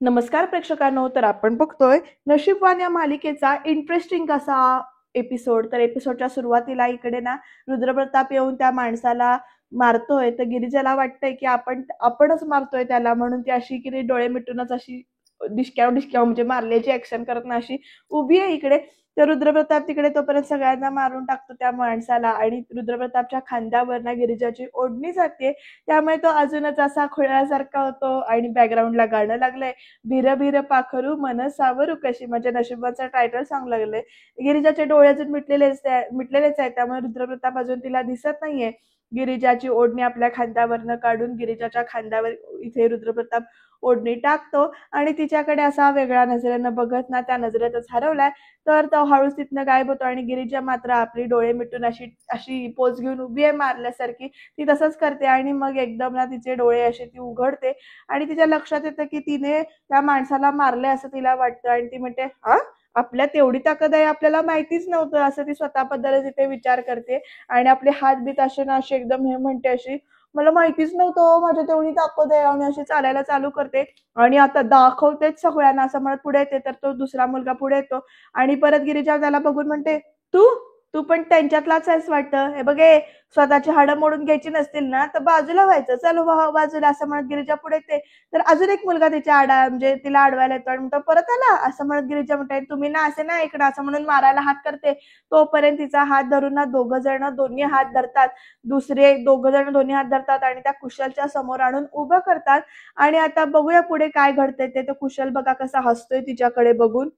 नमस्कार प्रेक्षकांनो, तर आपण बघतोय नशीबवान या मालिकेचा इंटरेस्टिंग असा एपिसोड. तर एपिसोडच्या सुरुवातीला इकडे ना रुद्रप्रताप येऊन त्या माणसाला मारतोय. तर गिरिजाला वाटतंय की आपणच मारतोय त्याला, म्हणून ती अशी की डोळे मिटूनच अशी डिशक्याव डिशक्याव म्हणजे मारल्याची ऍक्शन करत ना अशी उभी आहे इकडे. तर रुद्रप्रताप तिकडे तोपर्यंत सगळ्यांना मारून टाकतो त्या माणसाला, आणि रुद्रप्रतापच्या खांद्यावर ना गिरिजाची ओढणी जाते. त्यामुळे तो अजूनच असा खुळ्यासारखा होतो, आणि बॅकग्राऊंडला गाणं लागलंय, भिर भिर पाखरू मन सावरू कशी, म्हणजे नशिबाचं टायटल सॉन्ग लागलंय. गिरिजाचे डोळे अजून मिटलेलेच आहेत, त्यामुळे रुद्रप्रताप अजून तिला दिसत नाहीये. गिरिजाची ओढणी आपल्या खांद्यावरनं काढून गिरिजाच्या खांद्यावर इथे रुद्रप्रताप ओढणी टाकतो, आणि तिच्याकडे असा वेगळ्या नजरेनं बघत ना त्या नजरेतच हरवलाय. तर तो हळूच तिथनं गायब होतो, आणि गिरिजा मात्र आपली डोळे मिटून अशी अशी पोज घेऊन उभी आहे मारल्यासारखी. ती तसंच करते, आणि मग एकदम ना तिचे डोळे असे ती उघडते, आणि तिच्या लक्षात येतं की तिने त्या माणसाला मारले असं तिला वाटतं. आणि ती म्हणते, हा, आपल्यात एवढी ताकद आहे, आपल्याला माहितीच नव्हतं, असं ती स्वतःबद्दल तिथे विचार करते. आणि आपले हात बीत असे ना असे एकदम हे म्हणते अशी, मला माहितीच नव्हतं माझ्यात एवढी ताकद आहे, आणि अशी चालायला चालू करते. आणि आता दाखवतेच सगळ्यांना असं म्हणत पुढे येते. तर तो दुसरा मुलगा पुढे येतो, आणि परत गिरिजा त्याला बघून म्हणते, तू तू पण त्यांच्यातलाच आहेस वाटतं. हे बघे, स्वतःची हाडं मोडून घ्यायची नसतील ना तर बाजूला व्हायचं, चल बाजूला, असं म्हणत गिरिजा पुढे येते. तर अजून एक मुलगा तिच्या म्हणजे तिला अडवायला येतो, आणि म्हणतो, परत आला, असं म्हणत गिरिजा म्हणते, तुम्ही ना असे ना इकडं, असं म्हणून मारायला हात करते. तोपर्यंत तिचा हात धरून ना दोघ जण दोन्ही हात धरतात. दुसरे दोघ जण दोन्ही हात धरतात, आणि त्या कुशलच्या समोर आणून उभं करतात. आणि आता बघूया पुढे काय घडतंय ते. तर कुशल बघा कसा हसतोय तिच्याकडे बघून.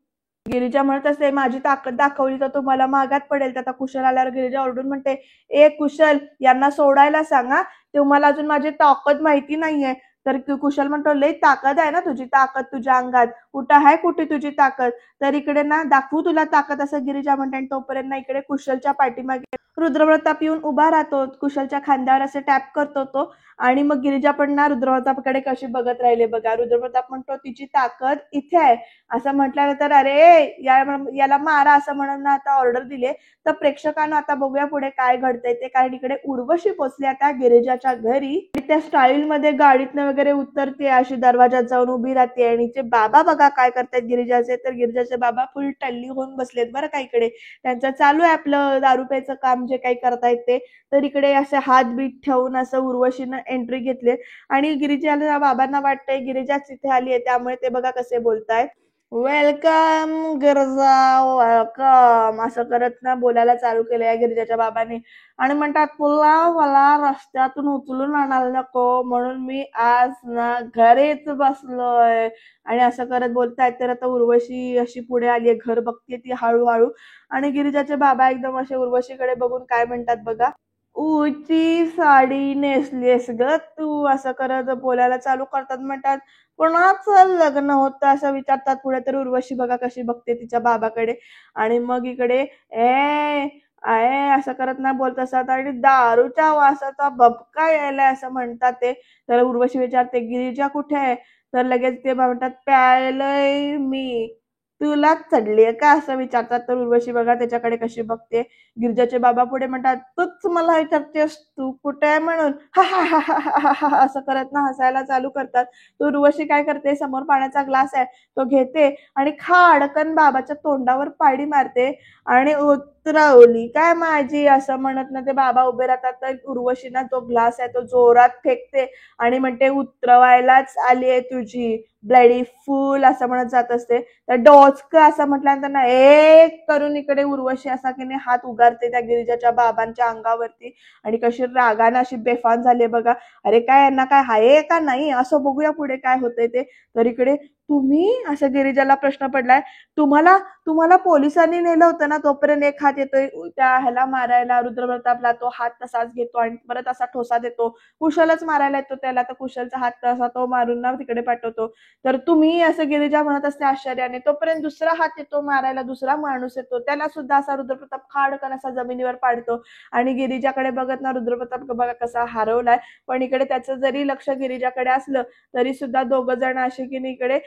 गिरिजा म्हणत असते, माझी ताकद दाखवली तर तुम्हाला मागात पडेल. तर आता कुशल आल्यावर गिरिजा ओरडून म्हणते, ए कुशल, यांना सोडायला सांगा, तुम्हाला अजून माझी ताकद माहिती नाहीये. तर कुशल म्हणतो, लई ताकद आहे ना तुझी, ताकद तुझ्या अंगात, कुठं आहे कुठे तुझी ताकद, तर इकडे ना दाखवू तुला ताकद, असं गिरिजा म्हणते. आणि तोपर्यंत ना इकडे कुशलच्या पाठीमागे रुद्रप्रताप येऊन उभा राहतो, कुशलच्या खांद्यावर असे टॅप करतो तो. आणि मग गिरिजा पण ना रुद्रप्रतापकडे कशी बघत राहिले बघा. रुद्रप्रताप म्हणतो, तिची ताकद इथे आहे, असं म्हटल्यानंतर, अरे याला मारा, असं म्हणून ना आता ऑर्डर दिले. तर प्रेक्षकांना आता बघूया पुढे काय घडतंय ते. कारण इकडे उर्वशी पोचली आता गिरिजाच्या घरी, त्या स्टाईल मध्ये गाडीतनं वगैरे उतरते, अशी दरवाजात जाऊन उभी राहते. आणि ते बाबा बघा काय करतायत गिरिजाचे. तर गिरिजाचे बाबा फुल टल्ली होऊन बसलेत बरं का इकडे. त्यांचं चालू आहे आपलं दारू प्यायचं काम, जे काही करतायत ते. तर इकडे असे हात बीत ठेवून असं उर्वशीनं एंट्री घेतली, आणि गिरिजाला बाबांना वाटतंय गिरिजाच तिथे आली आहे, त्यामुळे ते बघा कसे बोलतायत, वेलकम गिरजा, वेलकम, असं करत ना बोलायला चालू केलंय गिरिजाच्या बाबांनी. आणि म्हणतात, तुला मला रस्त्यातून उचलून आणायला नको, म्हणून मी आज ना घरीच बसलोय, आणि असं करत बोलतायत. तर आता उर्वशी अशी पुढे आली आहे, घर बघते ती हळूहळू. आणि गिरिजाचे बाबा एकदम असे उर्वशीकडे बघून काय म्हणतात बघा, उची साडी नेसलीस ग तू, असं करत बोलायला चालू करतात. म्हणतात, कोणाचं लग्न होतं असं विचारतात पुढे. तर उर्वशी बघा कशी बघते तिच्या बाबाकडे. आणि मग इकडे आहे असं करत ना बोलत असतात, आणि दारूच्या वासाचा भपका यायलाय असं म्हणतात ते. तर उर्वशी विचारते, गिरिजा कुठे आहे. तर लगेच ते म्हणतात, प्यायलंय मी, तुलाच चढलीये का, असं विचारतात. तर उर्वशी बघा त्याच्याकडे कशी बघते. गिरिजाचे बाबा पुढे म्हणतात, तूच मला विचारतेस तू कुठे आहे म्हणून, हा हा हा हा हा हा, असं करत ना हसायला चालू करतात. तर उर्वशी काय करते, समोर पाण्याचा ग्लास आहे तो घेते, आणि खाडकन बाबाच्या तोंडावर पाडी मारते, आणि उतरवली काय माझी, असं म्हणत ना ते बाबा उभे राहतात. तर उर्वशी ना तो ग्लास आहे तो जोरात फेकते, आणि म्हणते, उतरवायलाच आली आहे तुझी ब्लडी फूल, असं म्हणत जात असते. तर डोचक असं म्हटल्यानंतर ना एक करून इकडे उर्वशी असा की नाही हात उगारते त्या गिरिजाच्या बाबांच्या अंगावरती, आणि कशी रागाने अशी बेफान झाली बघा. अरे काय यांना काय आहे का नाही, असं बघूया पुढे काय होतंय ते. तर इकडे, तुम्ही, असं गिरिजाला प्रश्न पडलाय, तुम्हाला तुम्हाला पोलिसांनी नेलं होतं ना. तोपर्यंत एक हात येतोय त्या ह्याला मारायला रुद्रप्रतापला, तो हात तसाच घेतो आणि परत असा ठोसा देतो. कुशलच मारायला येतो त्याला, तर कुशलचा हात तसा तो मारून ना तिकडे पाठवतो. तर तुम्ही, असं गिरिजा म्हणत असते आश्चर्याने. तोपर्यंत दुसरा हात येतो मारायला, दुसरा माणूस येतो, त्याला सुद्धा असा रुद्रप्रताप खाडकन असा जमिनीवर पाडतो. आणि गिरिजाकडे बघत ना रुद्रप्रताप बघा कसा हरवलाय. पण इकडे त्याचं जरी लक्ष गिरिजाकडे असलं तरी सुद्धा दोघ जण असे की इकडे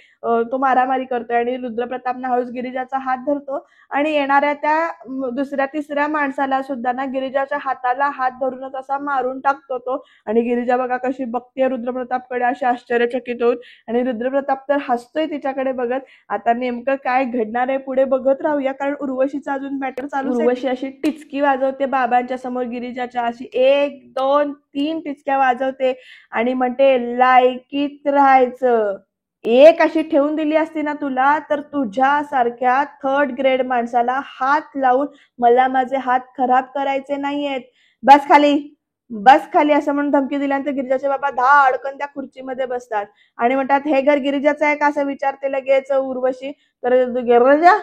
तो मारामारी करतोय, आणि रुद्रप्रताप ना हळूच गिरिजाचा हात धरतो, आणि येणाऱ्या त्या दुसऱ्या तिसऱ्या माणसाला सुद्धा ना गिरिजाच्या हाताला हात धरूनच असा मारून टाकतो तो. आणि गिरिजा बघा कशी बघते रुद्रप्रतापकडे अशी आश्चर्यचकित होऊन. आणि रुद्रप्रताप तर हसतोय तिच्याकडे बघत. आता नेमकं काय घडणार आहे पुढे बघत राहूया, कारण उर्वशीचा अजून मॅटर चालू. उर्वशी अशी टिचकी वाजवते बाबांच्या समोर गिरिजाच्या, अशी 1 2 3 टिचक्या वाजवते आणि म्हणते लायकीत राहायचं. एक अशी ठेवून दिली असती ना तुला, तर तुझ्यासारख्या 3rd ग्रेड माणसाला हात लावून मला माझे हात खराब करायचे नाहीयेत. बस खाली, बस खाली असं म्हणून धमकी दिल्यानंतर गिरिजाचे बाबा धाडकन त्या खुर्चीमध्ये बसतात आणि म्हणतात हे घर गिरिजाचं आहे का असं विचारते लगेच उर्वशी. तर गिरिजा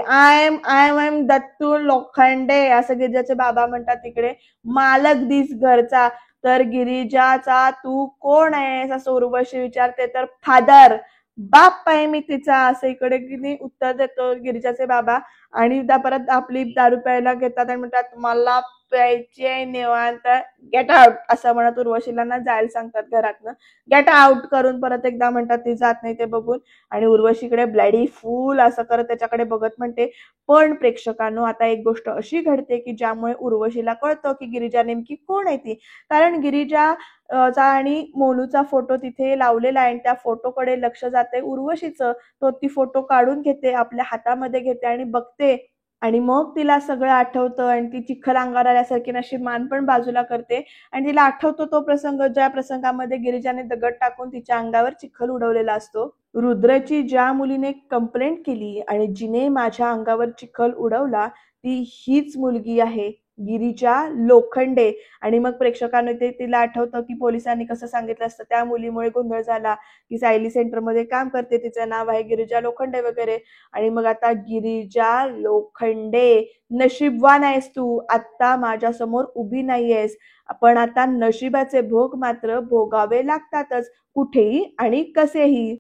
आय एम दत्तू लोखंडे असं गिरिजाचे बाबा म्हणतात तिकडे, मालक दिस घरचा. तर गिरिजाचा तू कोण आहेस असं उर्वशी विचारते. तर फादर, बाप आहे मी तिचा असं इकडे किती उत्तर देतो गिरिजाचे बाबा. आणि परत आपली दारू प्यायला घेतात आणि म्हणतात मला प्यायचे निवांत, गेट आउट असं म्हणत उर्वशीला ना जायला सांगतात घरातनं. गेट आउट करून परत एकदा म्हणतात ती जात नाही ते बघून. आणि उर्वशीकडे ब्लडी फुल असं करत त्याच्याकडे बघत म्हणते. पण प्रेक्षकांनो आता एक गोष्ट अशी घडते की ज्यामुळे उर्वशीला कळतं की गिरिजा नेमकी कोण आहे ती. कारण गिरिजा चा आणि मोलूचा फोटो तिथे लावलेला आहे आणि त्या फोटोकडे लक्ष जाते उर्वशीचं. तो ती फोटो काढून घेते, आपल्या हातामध्ये घेते आणि बघते आणि मग तिला सगळं आठवतं आणि ती चिखल अंगावर आल्यासारखी अशी मान पण बाजूला करते आणि तिला आठवतो तो प्रसंग ज्या प्रसंगामध्ये गिरिजाने दगड टाकून तिच्या अंगावर चिखल उडवलेला असतो. रुद्रची ज्या मुलीने कंप्लेंट केली आणि जिने माझ्या अंगावर चिखल उडवला ती हीच मुलगी आहे, गिरिजा लोखंडे. आणि मग प्रेक्षकांना ते तिला आठवतं की पोलिसांनी कसं सांगितलं असतं, त्या मुलीमुळे गोंधळ झाला की सायली सेंटरमध्ये काम करते, तिचं नाव आहे गिरिजा लोखंडे वगैरे. आणि मग आता गिरिजा लोखंडे, नशीबवान आहेस तू, आता माझ्या समोर उभी नाहीयेस. पण आता नशिबाचे भोग मात्र भोगावे लागतातच, कुठेही आणि कसेही.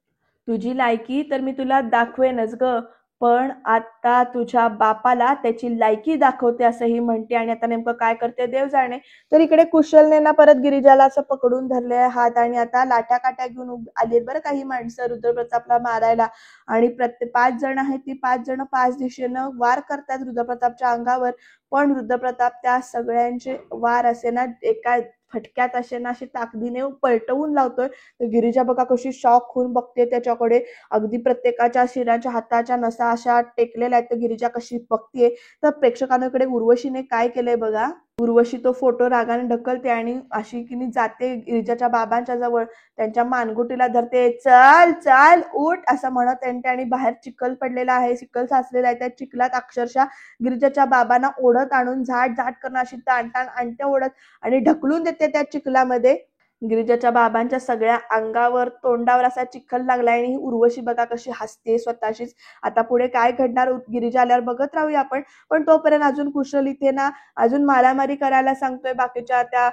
तुझी लायकी तर मी तुला दाखवेनच ग, पण आता तुझ्या बापाला त्याची लायकी दाखवते असंही म्हणते. आणि आता नेमकं काय करते देव जाणे. तर इकडे कुशलने ना परत गिरिजाला असं पकडून धरले हात आणि आता लाट्या काट्या घेऊन आली बरं काही माणसं रुद्रप्रतापला मारायला. आणि प्रत्येक 5 जण आहेत, ती 5 जण 5 दिशेनं वार करतात रुद्रप्रतापच्या अंगावर. पण रुद्रप्रताप त्या सगळ्यांचे वार असे ना एका फटक्यात असे ना अशी ताकदीने पलटवून लावतोय. तर गिरिजा बघा कशी शॉक होऊन बघते त्याच्याकडे, अगदी प्रत्येकाच्या शिराच्या हाताच्या नसा अशा टेकलेल्या आहेत. तर गिरिजा कशी बघते. तर प्रेक्षकांकडे उर्वशीने काय केलंय बघा. उर्वशी तो फोटो रागाने ढकलते आणि अशी की जाते गिरिजाच्या बाबांच्या जवळ, त्यांच्या मानगुटीला धरते, चल चल उठ असं म्हणत त्यांचे. आणि बाहेर चिखल पडलेला आहे, चिखल साचलेला आहे, त्या चिखलात अक्षरशः गिरिजाच्या बाबांना ओढत आणून झाट झाट करणं अशी ताण ताण आणते ओढत आणि ढकलून देते त्या चिखलामध्ये. गिरिजाच्या बाबांच्या सगळ्या अंगावर तोंडावर असा चिखल लागलाय आणि ही उर्वशी बघा कशी हसते स्वतःशीच. आता पुढे काय घडणार गिरिजा आल्यावर बघत राहूया आपण. पण तोपर्यंत अजून कुशल इथे ना अजून मारामारी करायला सांगतोय बाकीच्या त्या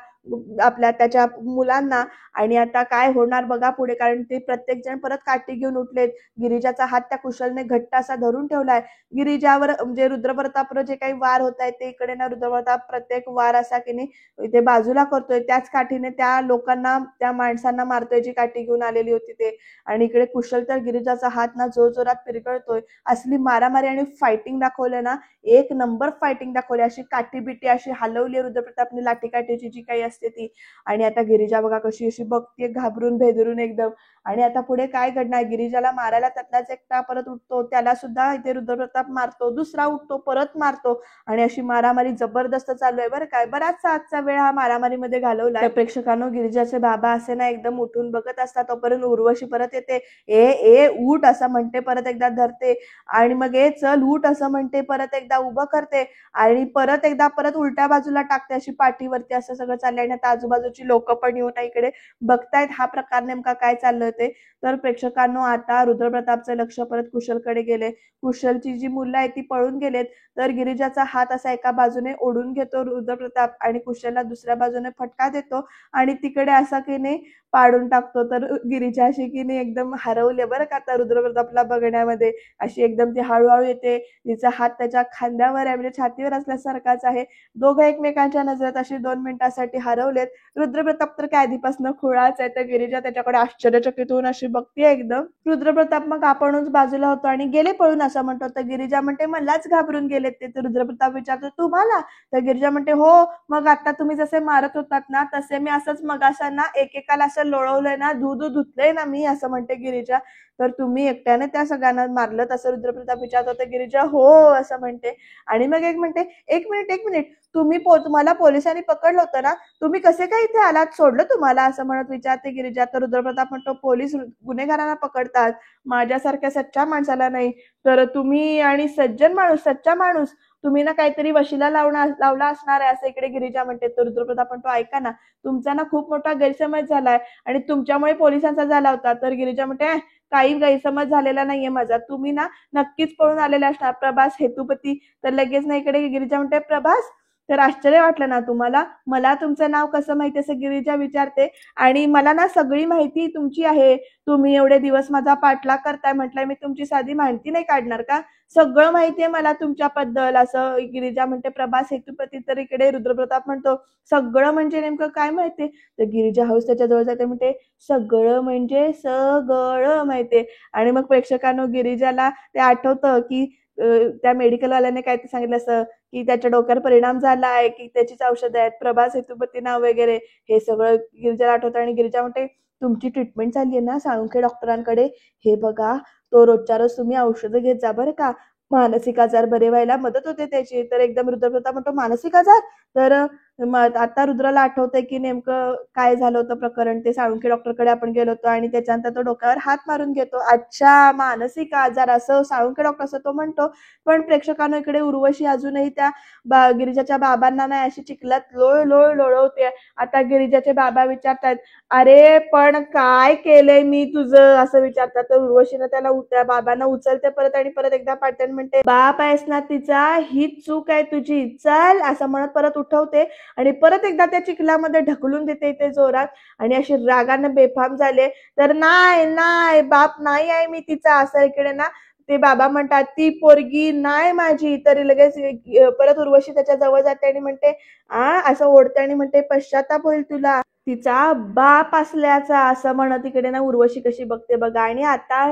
आपल्या त्याच्या मुलांना. आणि आता काय होणार बघा पुढे, कारण ते प्रत्येक जण परत काठी घेऊन उठलेत. गिरिजाचा हात त्या कुशलने घट्ट असा धरून ठेवलाय. गिरिजावर म्हणजे रुद्रप्रतापवर जे काही वार होत आहेत ते इकडे ना रुद्रप्रताप प्रत्येक वार असा की नाही ते बाजूला करतोय, त्याच काठीने त्या लोकांना त्या माणसांना मारतोय जी काठी घेऊन आलेली होती ते. आणि इकडे कुशल तर गिरिजाचा हात ना जोरजोरात पिरगळतोय. असली मारामारी आणि फायटिंग दाखवलं ना, 1 नंबर फायटिंग दाखवली. अशी काठी बिटी अशी हलवली रुद्रप्रतापने, लाठी काठीची जी काही असते ती. आणि आता गिरिजा बघा कशी अशी बघते घाबरून भेदरून एकदम. आणि आता पुढे काय घडणार, गिरिजाला मारायला त्यातलाच एकटा परत उठतो, त्याला सुद्धा इथे रुद्रप्रताप मारतो, दुसरा उठतो परत मारतो. आणि अशी मारामारी जबरदस्त चालू आहे बरं काय. बराचसा आजचा वेळ हा मारामारीमध्ये घालवला. प्रेक्षकांनो गिरिजाचे बाबा असे ना एकदम उठून बघत असतात. तोपर्यंत उर्वशी परत येते, ए ए उठ असं म्हणते, परत एकदा धरते आणि मग ए चल उठ असं म्हणते, परत एकदा उभं करते आणि परत एकदा परत उलट्या बाजूला टाकते अशी पाठीवरती. असं सगळं चाललंय आणि आता आजूबाजूची लोक पण येऊन इकडे बघतायत हा प्रकार नेमका काय चाललंय ते. तर प्रेक्षकांनो आता रुद्रप्रतापचं लक्ष परत कुशलकडे गेले. कुशलची जी मुलं आहेत ती पळून गेलेत. तर गिरिजाचा हात असा एका बाजूने ओढून घेतो रुद्रप्रताप आणि कुशलला दुसऱ्या बाजूने फटका देतो आणि तिकडे असा की नाही पाडून टाकतो. तर गिरिजा अशी की नाही एकदम हरवले बरं का आता रुद्रप्रतापला बघण्यामध्ये. अशी एकदम ती हळूहळू येते, तिचा हात त्याच्या खांद्यावर आहे म्हणजे छातीवर असल्यासारखाच आहे. दोघं एकमेकांच्या नजरेत अशी 2 मिनिटासाठी हरवलेत. रुद्रप्रताप तर काय आधीपासून खुळाच आहे. तर गिरिजा त्याच्याकडे आश्चर्यचकित होऊन अशी बघतीये एकदम. रुद्रप्रताप मग आपणच बाजूला होतो आणि गेले पळून असं म्हणतो. तर गिरिजा म्हणते मलाच घाबरून गेलेत ते. तर रुद्रप्रताप विचारतो तुम्हाला? तर गिरिजा म्हणते हो, मग आता तुम्ही जसे मारत होतात ना तसे मी असंच मगाशांना एकेकाला असं लोळवलंय ना, धुतलंय ना मी, असं म्हणते गिरिजा. तर तुम्ही एकट्याने त्या सगळ्यांना मारलं असं रुद्रप्रताप विचारतो. तर गिरिजा हो असं म्हणते. आणि मग एक म्हणते एक मिनिट तुम्ही तुम्हाला पोलिसांनी पकडलं होतं ना, तुम्ही कसे काय इथे आलात, सोडलं तुम्हाला, असं म्हणत विचारते गिरिजा. तर रुद्रप्रताप म्हणतो पोलीस गुन्हेगारांना पकडतात, माझ्यासारख्या सच्च्या माणसाला नाही. तर तुम्ही आणि सच्चा माणूस तुम्ही ना काहीतरी वशिला लावला असणार आहे, असं इकडे गिरिजा म्हणते. तर रुद्रप्रताप म्हणतो ऐका ना, तुमचा ना खूप मोठा गैरसमज झालाय आणि तुमच्यामुळे पोलिसांचा झाला होता. तर गिरिजा म्हणते काही गैरसमज झालेला नाहीये माझा, तुम्ही ना नक्कीच पळून आलेले असणार, प्रभास हेतुपती. तर लगेच ना इकडे गिरिजा म्हणते प्रभास, तर आश्चर्य वाटलं ना तुम्हाला, मला तुमचं नाव कसं माहिती, असं गिरिजा विचारते. आणि मला ना सगळी माहिती तुमची आहे, तुम्ही एवढे दिवस माझा पाठलाग करताय म्हटलंय, मी तुमची साधी माहिती नाही काढणार का, सगळं माहितीये मला तुमच्याबद्दल, असं गिरिजा म्हणते. प्रभास हेतुपती. तर इकडे रुद्रप्रताप म्हणतो सगळं म्हणजे नेमकं काय माहितीये. तर गिरिजा हाऊस त्याच्या जवळ जाते, म्हणते सगळं म्हणजे सगळं माहितीये. आणि मग प्रेक्षकांनो गिरिजाला ते आठवतं की त्या मेडिकलवाल्याने काय ते सांगितलं असं की त्याच्या डोक्यावर परिणाम झाला आहे, की त्याचीच औषधं आहेत, प्रभास हेतुपती नाव वगैरे, हे सगळं गिरिजाला आठवतं. आणि गिरिजा म्हणते तुमची ट्रीटमेंट झाली आहे ना साळुंखे डॉक्टरांकडे, हे बघा तो रोजच्या रोज तुम्ही औषधं घेत जा बरं का, मानसिक आजार बरे व्हायला मदत होते त्याची. तर एकदम रुद्रप्रताप म्हणतो मानसिक आजार. तर आता रुद्राला आठवतंय की नेमकं काय झालं होतं प्रकरण, ते साळुंखे डॉक्टरकडे आपण गेलो होतो आणि त्याच्यानंतर तो डोक्यावर हात मारून घेतो. अच्छा, मानसिक आजार, असं साळुंखे डॉक्टर असं तो म्हणतो. पण प्रेक्षकांना इकडे उर्वशी अजूनही त्या गिरिजाच्या बाबांना नाही अशी चिखलात लोळ लोळवते. आता गिरिजाचे बाबा विचारतात अरे पण काय केलंय मी तुझं, असं विचारतात. तर उर्वशीनं त्या बाबांना उचलते परत आणि परत एकदा पाठवून म्हणते बाप आहेस ना तिचा, हीच चूक आहे तुझी, चल, असं म्हणत परत उठवते आणि परत एकदा त्या चिखलामध्ये ढकलून देते ते जोरात. आणि अशी रागाने बेफाम झाले. तर नाही बाप नाही आहे मी तिचा, असं इकडे ना ते बाबा म्हणतात ती पोरगी नाही माझी. तरी लगेच परत उर्वशी त्याच्या जवळ जाते आणि म्हणते असं ओढते आणि म्हणते पश्चाताप होईल तुला तिचा बाप असल्याचा, असं म्हणत इकडे ना उर्वशी कशी बघते बघा. आणि आता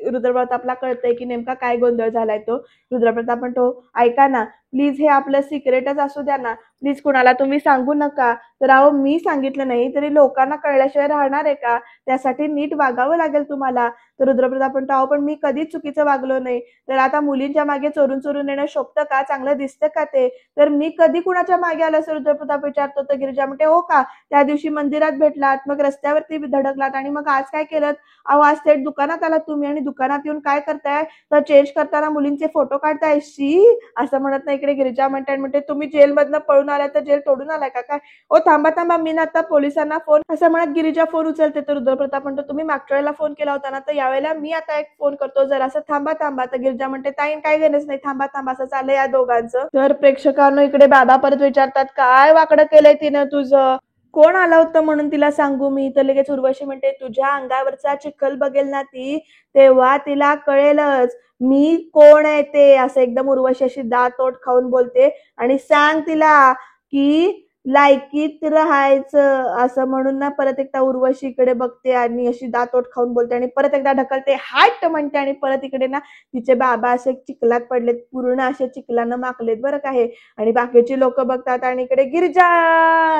रुद्रप्रतापला कळतंय की नेमका काय गोंधळ झालाय तो. रुद्रप्रताप म्हणतो ऐका ना प्लीज, हे आपलं सिक्रेटच असू द्या ना, प्लीज कुणाला तुम्ही सांगू नका. तर अहो मी सांगितलं नाही तरी लोकांना कळल्याशिवाय राहणार आहे का, त्यासाठी नीट वागावं लागेल तुम्हाला. तर रुद्रप्रताप म्हणतो अहो पण मी कधीच चुकीचं वागलो नाही, तर आता मुलींच्या मागे चोरून येणं शोभतं का, चांगलं दिसतं का ते, तर मी कधी कुणाच्या मागे आलं असं रुद्रप्रताप विचारतो. तर गिरिजा म्हणते हो का, त्या दिवशी मंदिरात भेटलात, मग रस्त्यावरती धडकलात आणि मग आज काय केलं, अहो आज थेट दुकानात आलात तुम्ही आणि दुकानात येऊन काय करताय, तर चेंज करताना मुलींचे फोटो काढताय, शी, असं म्हणत नाही इकडे गिरिजा म्हणते तुम्ही जेलमधनं पळून आलाय तर जेल तोडून आलाय का काय, ओ थांबा मी ना आता पोलिसांना फोन, असं म्हणत गिरिजा फोन उचलते. तर रुद्रप्रताप म्हणतो तुम्ही मागच्या वेळेला फोन केला होता ना, तर यावेळेला मी आता एक फोन करतो, जरा असं थांबा. तर गिरिजा म्हणते ताई काय गरज नाही, थांबा, असं चाललंय या दोघांचं. तर प्रेक्षकांना इकडे बाबा परत विचारतात काय वाकडं केलंय तिनं तुझं, कोण आलं होतं म्हणून तिला सांगू मी. तर लगेच उर्वशी म्हणते तुझ्या अंगावरचा चिखल बघेल ना ती, तेव्हा तिला कळेलच मी कोण आहे ते, असं एकदम उर्वशी अशी दात ओठ खाऊन बोलते. आणि सांग तिला की लायकीत राहायचं, असं म्हणून ना परत एकदा उर्वशी इकडे बघते आणि अशी दात ओठ खाऊन बोलते आणि परत एकदा ढकलते हाट म्हणते. आणि परत इकडे ना तिचे बाबा असे चिखलात पडलेत, पूर्ण असे चिखलानं माकलेत बरं का हे. आणि बाकीची लोक बघतात आणि इकडे गिरिजा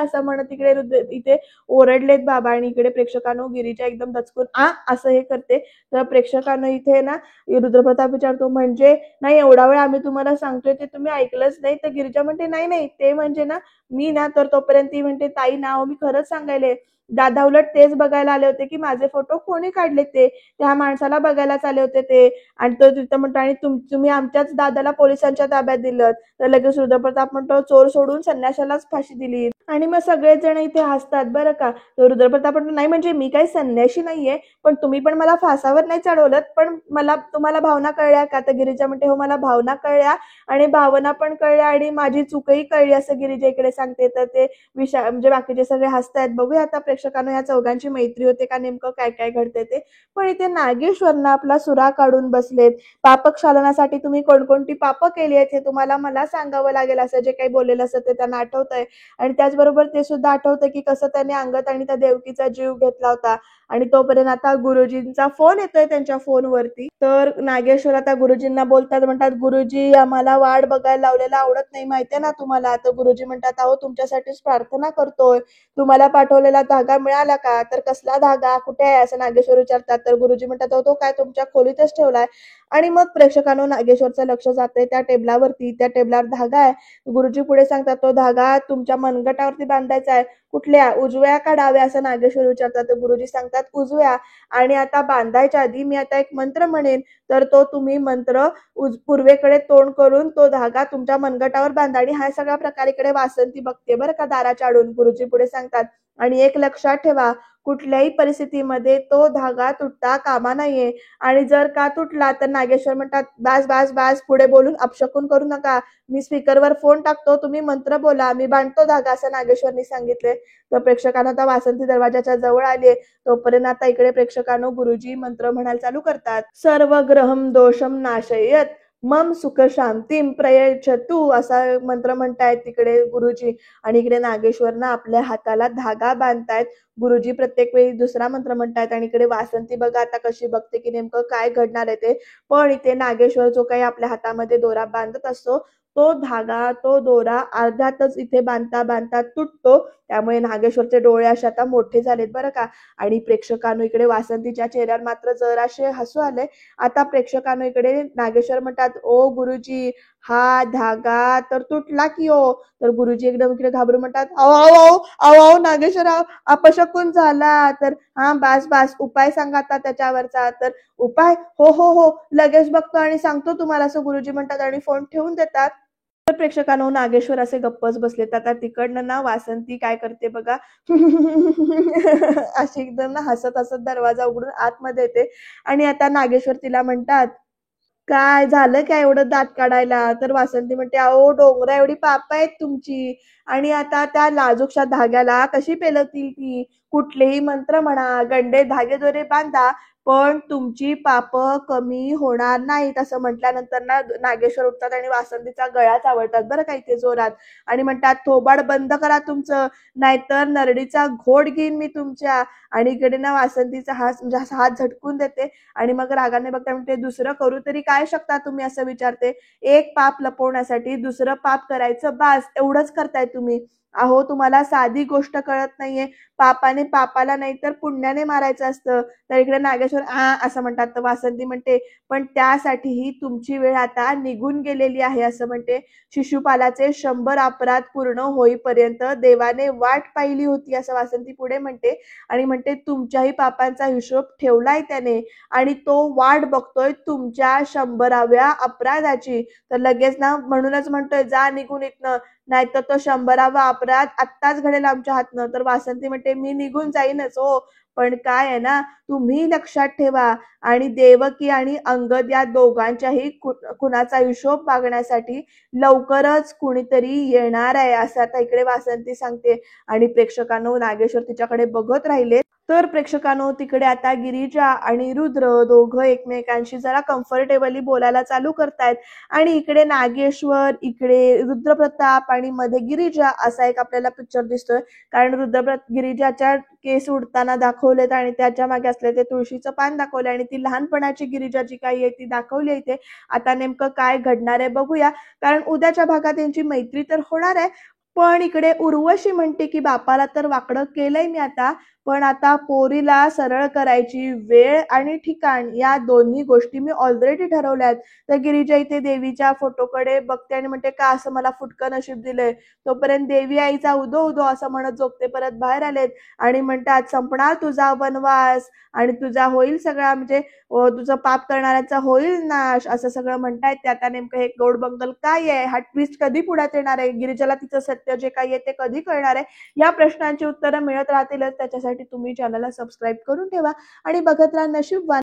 असं म्हणत इकडे इथे ओरडलेत बाबा. आणि इकडे प्रेक्षकांनो गिरिजा एकदम दचकून असं हे करते. तर प्रेक्षकांना इथे ना रुद्रप्रताप विचारतो म्हणजे नाही एवढा वेळ आम्ही तुम्हाला सांगतोय ते तुम्ही ऐकलंच नाही. तर गिरिजा म्हणते नाही ते म्हणजे ना मी ना, तर तोपर्यंत ती म्हणते ताई नाव मी खरंच सांगायले, दादा उलट तेच बघायला आले होते की माझे फोटो कोणी काढले, ते त्या माणसाला बघायलाच आले होते ते. आणि तो तिथं म्हणतो आणि तुम्ही आमच्याच दादाला पोलिसांच्या ताब्यात दिलं. तर लगेच रुद्रप्रताप म्हणतो चोर सोडून संन्याशालाच फाशी दिली. आणि मग सगळेच जण इथे हसतात बरं का. तर रुद्रप्रताप म्हणतो नाही म्हणजे मी काही संन्याशी नाहीये, पण तुम्ही पण मला फासावर नाही चढवलं, पण मला तुम्हाला भावना कळल्या का. तर गिरिजा म्हणते हो मला भावना कळल्या आणि भावना पण कळल्या आणि माझी चूकही कळली, असं गिरिजा इकडे सांगते. तर ते म्हणजे बाकीचे सगळे हसतायत. बघूया आता प्रेक्षकांना या चौघांची मैत्री होते का नेमकं काय काय घडते ते. पण इथे नागेश्वरनं आपला सुरा काढून बसलेत. पापक्षालनासाठी तुम्ही कोणकोणती पापं केली आहेत हे तुम्हाला मला सांगावं लागेल, असं जे काही बोललेलं असतं ते त्यांना आठवतंय. आणि त्याचबरोबर ते सुद्धा आठवतं की कसं त्याने अंगद आणि त्या देवकीचा जीव घेतला होता. आणि तोपर्यंत आता गुरुजींचा फोन येतोय त्यांच्या फोनवरती. तर नागेश्वर आता गुरुजींना बोलतात, म्हणतात गुरुजी आम्हाला वाट बघायला लावलेलं आवडत नाही माहितीये ना तुम्हाला. तर गुरुजी म्हणतात अहो तुमच्यासाठीच प्रार्थना करतोय, तुम्हाला पाठवलेला धागा मिळाला का? तर कसला धागा, कुठे आहे, असं नागेश्वर विचारतात. तर गुरुजी म्हणतात तो काय तुमच्या खोलीतच ठेवलाय. आणि मग प्रेक्षकांनो नागेश्वरचं लक्ष जातंय त्या टेबलावरती. त्या टेबलावर धागा आहे. गुरुजी पुढे सांगतात तो धागा तुमच्या मनगटावरती बांधायचा आहे. कुठल्या, उजव्या का डाव्या, असं नागेश्वर विचारतात. तर गुरुजी सांगतात उजव्या. आणि आता बांधायच्या आधी मी आता एक मंत्र म्हणेन, तर तो तुम्ही मंत्र पूर्वेकडे तोंड करून तो धागा तुमच्या मनगटावर बांधा. आणि हा सगळा प्रकार इकडे वासंती बघते बरं का दाराच्या आडून. गुरुजी पुढे सांगतात आणि एक लक्षात ठेवा, कुठल्याही परिस्थितीमध्ये तो धागा तुटता कामा नाहीये. आणि जर का तुटला तर नागेश्वर म्हणतात बास बास बास, पुढे बोलून अपशकुन करू नका, मी स्पीकरवर फोन टाकतो, तुम्ही मंत्र बोला, मी बांधतो धागा, असं नागेश्वरनी सांगितले. तर प्रेक्षकांना आता वासंती दरवाजाच्या जवळ आली. तोपर्यंत आता इकडे प्रेक्षकांनो गुरुजी मंत्र म्हणायला चालू करतात. सर्व ग्रहम दोषम नाशयत मम सुख शांतीम प्रयच्छतु, असा मंत्र म्हणतायत तिकडे गुरुजी. आणि इकडे नागेश्वरनं आपल्या हाताला धागा बांधतायत. गुरुजी प्रत्येक वेळी दुसरा मंत्र म्हणतायत. आणि इकडे वासंती बघा आता कशी बघते की नेमकं काय घडणार आहे ते. पण इथे नागेश्वर जो काही आपल्या हातामध्ये दोरा बांधत असतो तो धागा, तो दोरा अर्ध्यातच इथे बांधता बांधता तुटतो. त्यामुळे नागेश्वरचे डोळे असे आता मोठे झालेत बरं का. आणि प्रेक्षकांनो इकडे वासंतीच्या चेहऱ्यावर मात्र जराशे हसू आले. आता प्रेक्षकांनो इकडे नागेश्वर म्हणतात ओ गुरुजी हा धागा तर तुटला की हो. तर गुरुजी एकदम इकडे घाबरून म्हणतात अहो अहो अहो अहो नागेश्वर अपशकुन झाला. तर हा बास बास, उपाय सांगा आता त्याच्यावरचा. तर उपाय, हो हो हो लगेच बघतो आणि सांगतो तुम्हाला, असं गुरुजी म्हणतात आणि फोन ठेवून देतात. तर प्रेक्षकांनो नागेश्वर असे गप्पच बसलेत. आता तिकडनं ना वासंती काय करते बघा अशी एकदम ना हसत हसत दरवाजा उघडून आतमध्ये येते. आणि आता नागेश्वर तिला म्हणतात काय झालं काय एवढं दात काढायला. तर वासंती म्हणते अहो डोंगरा एवढी पाप आहेत तुमची, आणि आता त्या नाजूकशा धाग्याला कशी पेलवतील ती. कुठलेही मंत्र म्हणा, गंडे धागे दोरे बांधा, पण तुमची पाप कमी होणार नाहीत, असं म्हटल्यानंतर ना नागेश्वर उठतात आणि वासंतीचा गळाच आवळतात बरं का इथे जोरात. आणि म्हणतात थोबाड बंद करा तुमचं, नाहीतर नरडीचा घोड घेईन मी तुमच्या. आणि इकडे ना वासंतीचा हात झटकून देते. आणि मग रागाने बघता म्हणते दुसरं करू तरी काय शकता तुम्ही, असं विचारते. एक पाप लपवण्यासाठी दुसरं पाप करायचं, बास एवढंच करताय तुम्ही. अहो तुम्हाला साधी गोष्ट कळत नाहीये, पापाने पापाला नाही तर पुण्याने मारायचं असतं. तर इकडे नागेश्वर असं म्हणतात. तर वासंती म्हणते पण त्यासाठीही तुमची वेळ आता निघून गेलेली आहे, असं म्हणते. शिशुपालाचे 100 अपराध पूर्ण होईपर्यंत देवाने वाट पाहिली होती, असं वासंती पुढे म्हणते. आणि म्हणते तुमच्याही पापांचा हिशोब ठेवलाय त्याने, आणि तो वाट बघतोय तुमच्या 100व्या अपराधाची. तर लगेच ना म्हणूनच म्हणतोय जा निघून इथनं, नाहीतर तो 100वा अपराध आत्ताच घडेल आमच्या हातनं. तर वासंती म्हणते मी निघून जाईनच हो, पण काय आहे ना तुम्ही लक्षात ठेवा, आणि देवकी आणि अंगद या दोघांच्याही कुणाचा हिशोब मागण्यासाठी लवकरच कुणीतरी येणार आहे, असं आता इकडे वासंती सांगते. आणि प्रेक्षकांनो नागेश्वर तिच्याकडे बघत राहिले. तर प्रेक्षकांनो तिकडे आता गिरिजा आणि रुद्र दोघं एकमेकांशी जरा कम्फर्टेबली बोलायला चालू करतायत. आणि इकडे नागेश्वर, इकडे रुद्रप्रताप आणि मध्ये गिरिजा असा एक आपल्याला पिक्चर दिसतोय. कारण गिरिजाच्या केस उडताना दाखवलेत आणि त्याच्या मागे असले ते तुळशीचं पान दाखवले, आणि ती लहानपणाची गिरिजा जी काही आहे ती दाखवली इथे. आता नेमकं काय घडणार आहे बघूया, कारण उद्याच्या भागात यांची मैत्री तर होणार आहे. पण इकडे उर्वशी म्हणते की बापाला तर वाकडं केलंय मी आता, पण आता पोरीला सरळ करायची वेळ आणि ठिकाण या दोन्ही गोष्टी मी ऑलरेडी ठरवल्यात. तर गिरिजा इथे देवीच्या फोटोकडे बघते आणि म्हणते का असं मला फुटकं नशीब दिलंय. तोपर्यंत देवी आईचा उदो उदो असं म्हणत झोपते परत बाहेर आलेत. आणि म्हणतात संपणार तुझा वनवास, आणि तुझा होईल सगळा म्हणजे तुझं पाप करणाऱ्याचा होईल नाश, असं सगळं म्हणतायत. ते आता नेमकं हे गौड बंगल काय आहे, हा ट्विस्ट कधी पुढ्यात येणार आहे, गिरिजाला तिचं सत्य जे काही आहे ते कधी कळणार आहे, या प्रश्नांची उत्तरं मिळत राहतीलच. त्याच्यासाठी तुम्ही चॅनलला सबस्क्राईब करून ठेवा आणि बघत राहा नशीबवान.